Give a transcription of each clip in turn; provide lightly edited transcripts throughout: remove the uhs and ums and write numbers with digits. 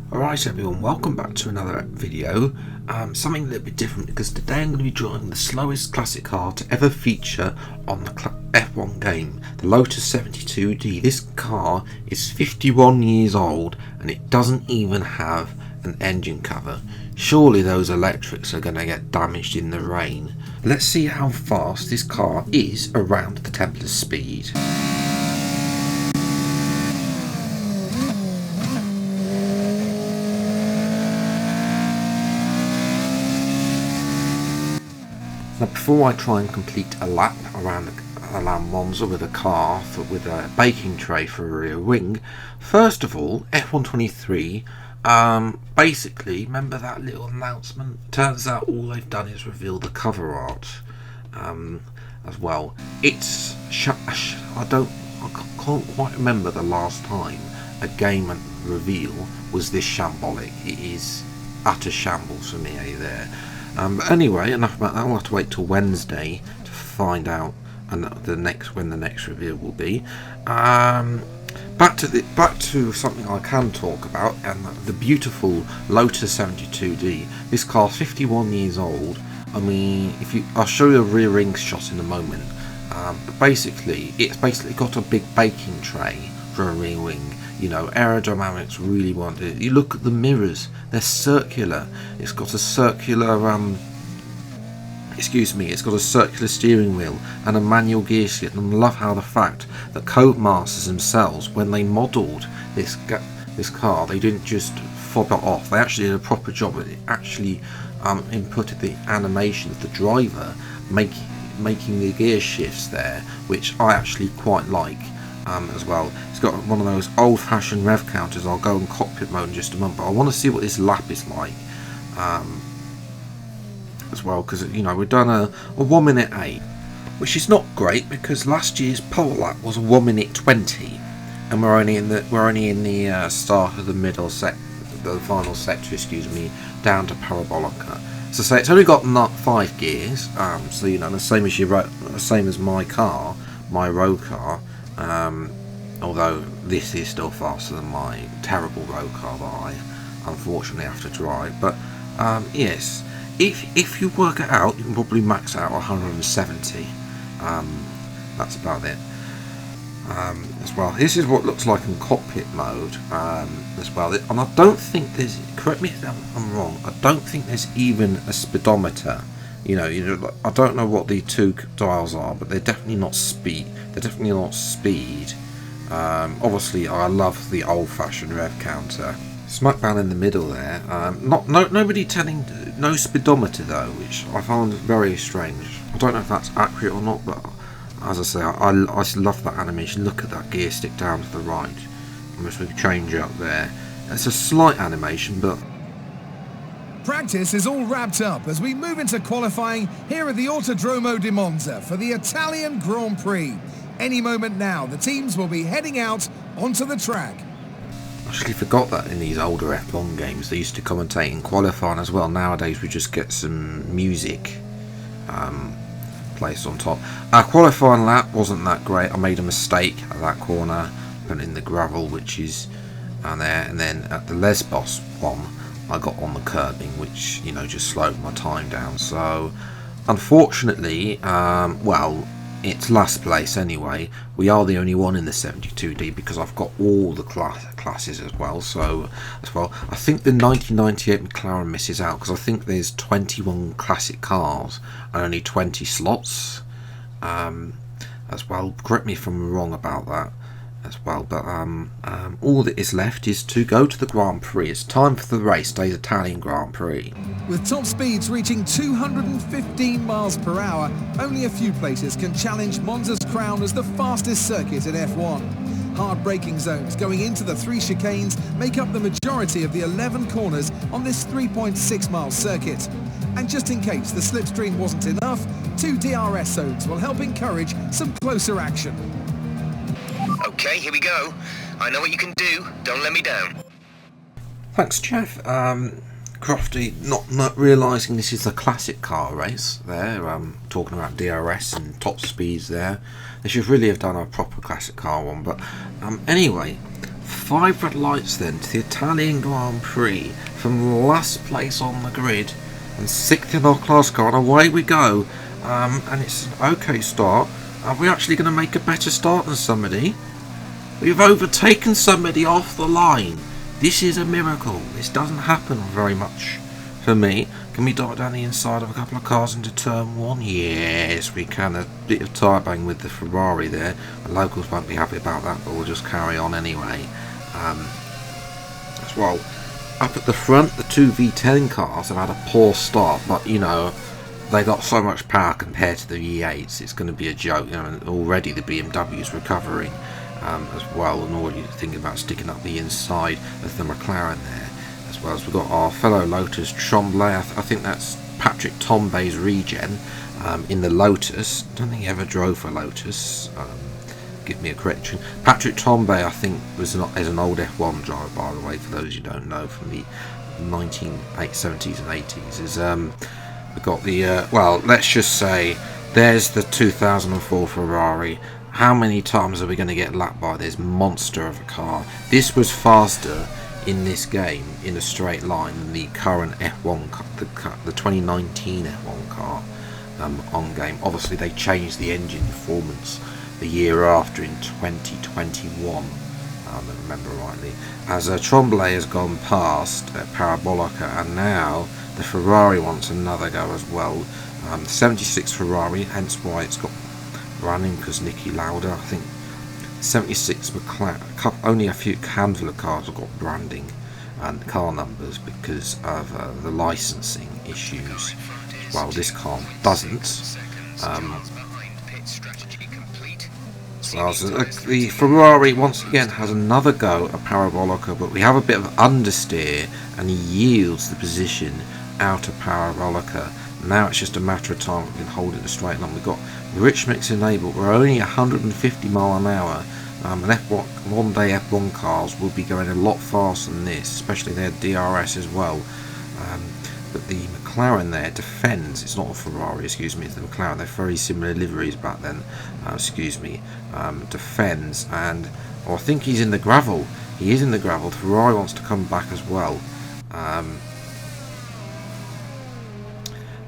Alright everyone, welcome back to another video. Something a little bit different because today I'm going to be driving the slowest classic car to ever feature on the F1 game, the Lotus 72D. This car is 51 years old and it doesn't even have an engine cover. Surely those electrics are going to get damaged in the rain. Let's see how fast this car is around the Templar's speed. Now, before I try and complete a lap around Monza with a car with a baking tray for a rear wing, first of all, F123, basically, remember that little announcement? Turns out all they've done is reveal the cover art as well. It's I can't quite remember the last time a game reveal was this shambolic. It is utter shambles for me there. But anyway, enough about that. I'll have to wait till Wednesday to find out when the next reveal will be. Back to something I can talk about, and the beautiful Lotus 72D. This car's 51 years old. I mean, I'll show you a rear wing shot in a moment. But basically, it's got a big baking tray for a rear wing. You know, aerodynamics really want it. You look at the mirrors; they're circular. It's got a circular, it's got a circular steering wheel and a manual gear shift. And I love how the fact that Codemasters themselves, when they modelled this car, they didn't just fob it off. They actually did a proper job. It actually inputted the animation of the driver making the gear shifts there, which I actually quite like. As well, it's got one of those old-fashioned rev counters. I'll go in cockpit mode in just a moment, but I want to see what this lap is like as well, because you know we've done a 1 minute 8, which is not great because last year's pole lap was a 1 minute 20, and we're only in the start of the the final sector, down to Parabolica. So say it's only got 5 gears, so you know the same as my car, my road car. Although this is still faster than my terrible road car that I unfortunately have to drive. But yes, if you work it out, you can probably max out 170. That's about it. As well, this is what it looks like in cockpit mode as well. And I don't think there's, correct me if I'm wrong, I don't think there's even a speedometer. You know, I don't know what the two dials are, but they're definitely not speed. Obviously, I love the old-fashioned rev counter. Smack bang in the middle there. Nobody telling, no speedometer though, which I found very strange. I don't know if that's accurate or not, but as I say, I love that animation. Look at that gear stick down to the right. I'm just going to change up there. It's a slight animation, but. Practice is all wrapped up as we move into qualifying here at the Autodromo di Monza for the Italian Grand Prix. Any moment now, the teams will be heading out onto the track. I actually forgot that in these older F1 games they used to commentate in qualifying as well. Nowadays we just get some music placed on top. Our qualifying lap wasn't that great. I made a mistake at that corner, put in the gravel, which is down there, and then at the Lesbos one I got on the curbing, which, you know, just slowed my time down. So unfortunately, well, it's last place anyway. We are the only one in the 72D because I've got all the classes as well. So I think the 1998 McLaren misses out because I think there's 21 classic cars and only 20 slots as well. Correct me if I'm wrong about that as well, but all that is left is to go to the Grand Prix. It's time for the race day's Italian Grand Prix. With top speeds reaching 215 miles per hour, only a few places can challenge Monza's crown as the fastest circuit in F1. Hard braking zones going into the 3 chicanes make up the majority of the 11 corners on this 3.6 mile circuit. And just in case the slipstream wasn't enough, 2 DRS zones will help encourage some closer action. Okay, here we go. I know what you can do. Don't let me down. Thanks, Jeff. Crofty not realising this is a classic car race there. Talking about DRS and top speeds there. They should really have done a proper classic car one. But anyway, 5 red lights then to the Italian Grand Prix from last place on the grid and 6th in our class car, and away we go. And it's an okay start. Are we actually going to make a better start than somebody? We've overtaken somebody off the line. This is a miracle. This doesn't happen very much for me. Can we dart down the inside of a couple of cars into turn 1? Yes, we can. A bit of tyre bang with the Ferrari there. The locals won't be happy about that, but we'll just carry on anyway. As well, up at the front, the two V10 cars have had a poor start, but you know, they got so much power compared to the V8s. It's going to be a joke. You know, and already the BMW's recovering as well, and already thinking about sticking up the inside of the McLaren there. As well as we've got our fellow Lotus Tremblay. I think that's Patrick Tombey's regen in the Lotus. I don't think he ever drove for Lotus. Give me a correction. Patrick Tombey, I think, is an old F1 driver, by the way, for those you don't know, from the 1970s and 80s. We've got the, well, let's just say, there's the 2004 Ferrari. How many times are we going to get lapped by this monster of a car? This was faster in this game in a straight line than the current F1 car, the 2019 F1 car on game. Obviously they changed the engine performance the year after in 2021, if I remember rightly, as Tremblay has gone past Parabolica, and now the Ferrari wants another go as well. 76 Ferrari, hence why it's got branding, because Niki Lauda, I think 76 McLaren, only a few handful of cars have got branding and car numbers because of the licensing issues. Well, this car doesn't. Well, so the Ferrari once again has another go at Parabolica, but we have a bit of understeer and he yields the position out of Parabolica. Now it's just a matter of time we can hold it a straight line. We've got rich mix enabled. We're only 150 mile an hour. And F1, modern day F1 cars will be going a lot faster than this, especially their DRS as well. But the McLaren there defends. It's not a Ferrari, excuse me, it's the McLaren. They're very similar liveries back then. Defends, and I think he's in the gravel. He is in the gravel. The Ferrari wants to come back as well.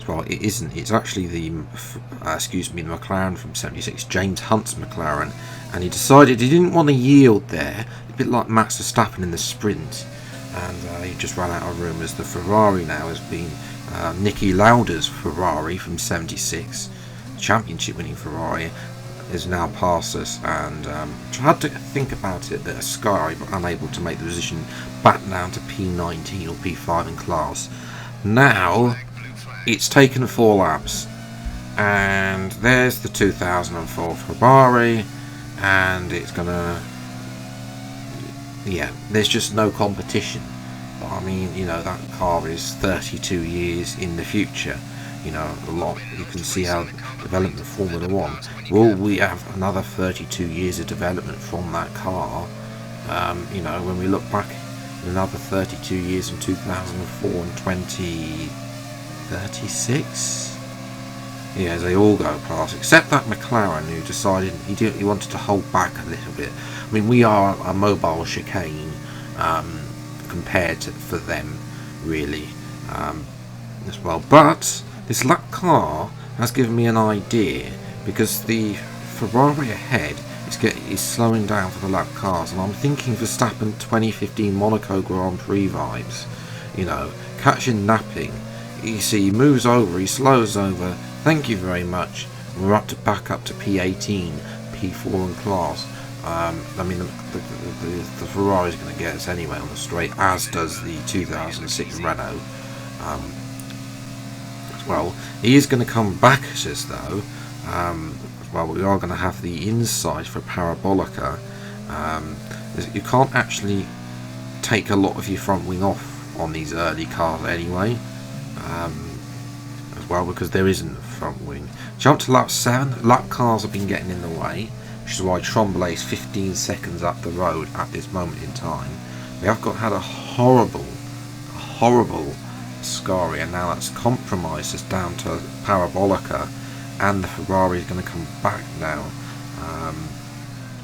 Well, it isn't. It's actually the McLaren from 76, James Hunt's McLaren, and he decided he didn't want to yield there, a bit like Max Verstappen in the sprint, and he just ran out of room, as the Ferrari now has been Niki Lauda's Ferrari from 76, championship winning Ferrari, is now past us, and tried to think about it that Sky, but unable to make the position back down to P19 or P5 in class. Now it's taken 4 laps, and there's the 2004 Ferrari, and it's gonna, yeah, there's just no competition. But I mean, you know, that car is 32 years in the future. You know, a lot. You can see how development of Formula 1. Will we have another 32 years of development from that car? You know, when we look back another 32 years in 2004 and 2036, yeah, they all go past, except that McLaren, who decided he wanted to hold back a little bit. I mean, we are a mobile chicane compared to for them, really, as well. But this lap car has given me an idea, because the Ferrari ahead is slowing down for the lap cars, and I'm thinking Verstappen 2015 Monaco Grand Prix vibes. You know, catching napping. You see, he moves over, he slows over. Thank you very much. We're back up to P18, P4 in class. I mean, the Ferrari's going to get us anyway on the straight, as does the 2006 Renault. Well, he is going to come back at us though. Well, we are going to have the inside for Parabolica. You can't actually take a lot of your front wing off on these early cars anyway, as well, because there isn't a front wing. Jump to lap 7. Lap cars have been getting in the way, which is why Tremblay is 15 seconds up the road at this moment in time. We have had a horrible Ascari, and now that's compromised us down to Parabolica, and the Ferrari is going to come back now.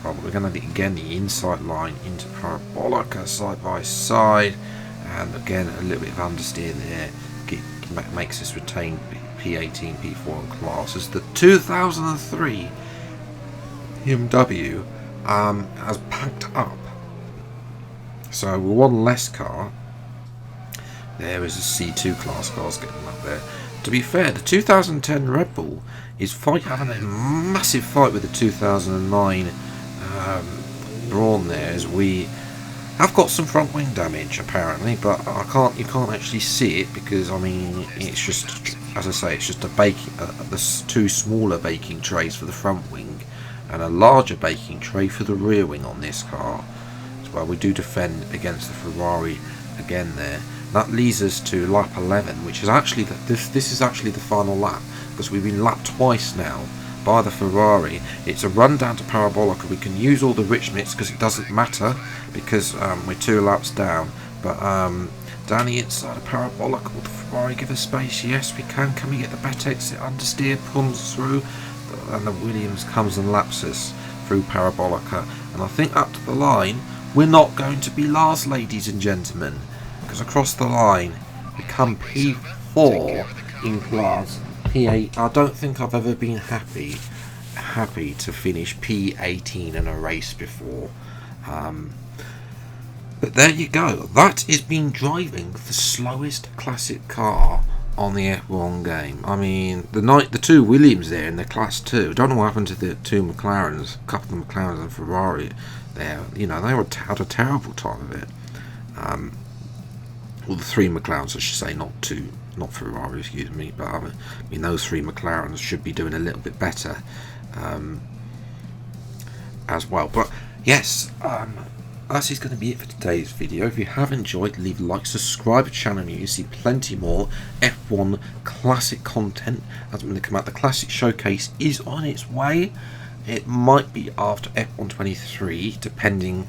But we're going to again the inside line into Parabolica side by side, and again a little bit of understeer there makes us retain P18, P4 in class as the 2003 BMW has packed up. So with one less car, there is a C2 class cars getting up there. To be fair, the 2010 Red Bull is having a massive fight with the 2009 Brawn there, as we have got some front wing damage apparently, but you can't actually see it because I mean it's just, as I say, it's just the two smaller baking trays for the front wing and a larger baking tray for the rear wing on this car. As well, we do defend against the Ferrari again there. That leads us to lap 11, which is actually this is actually the final lap, because we've been lapped twice now by the Ferrari. It's a run down to Parabolica. We can use all the rich mix because it doesn't matter because we're 2 laps down. But down the inside of Parabolica, will the Ferrari give us space? Yes, we can. Can we get the better exit? Understeer pulls through, and the Williams comes and laps us through Parabolica. And I think up to the line, we're not going to be last, ladies and gentlemen, because across the line we come P4 in class. P8. I don't think I've ever been happy to finish P18 in a race before. But there you go. That is been driving the slowest classic car on the F1 game. I mean, the two Williams there in the Class 2. I don't know what happened to the two McLarens, a couple of McLarens and Ferrari there. You know, they had a terrible time of it. Well, the 3 McLarens, I should say, not Ferrari, excuse me, but I mean those 3 McLarens should be doing a little bit better as well. But yes, that is going to be it for today's video. If you have enjoyed, leave a like, subscribe to the channel, and you see plenty more F1 classic content as when they come out. The classic showcase is on its way. It might be after F1 23, depending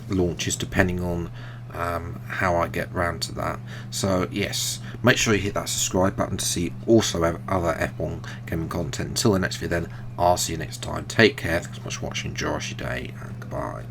launches, depending on how I get round to that. So yes, make sure you hit that subscribe button to see also other F1 gaming content. Until the next video then, I'll see you next time. Take care, thanks so much for watching, enjoy your day, and goodbye.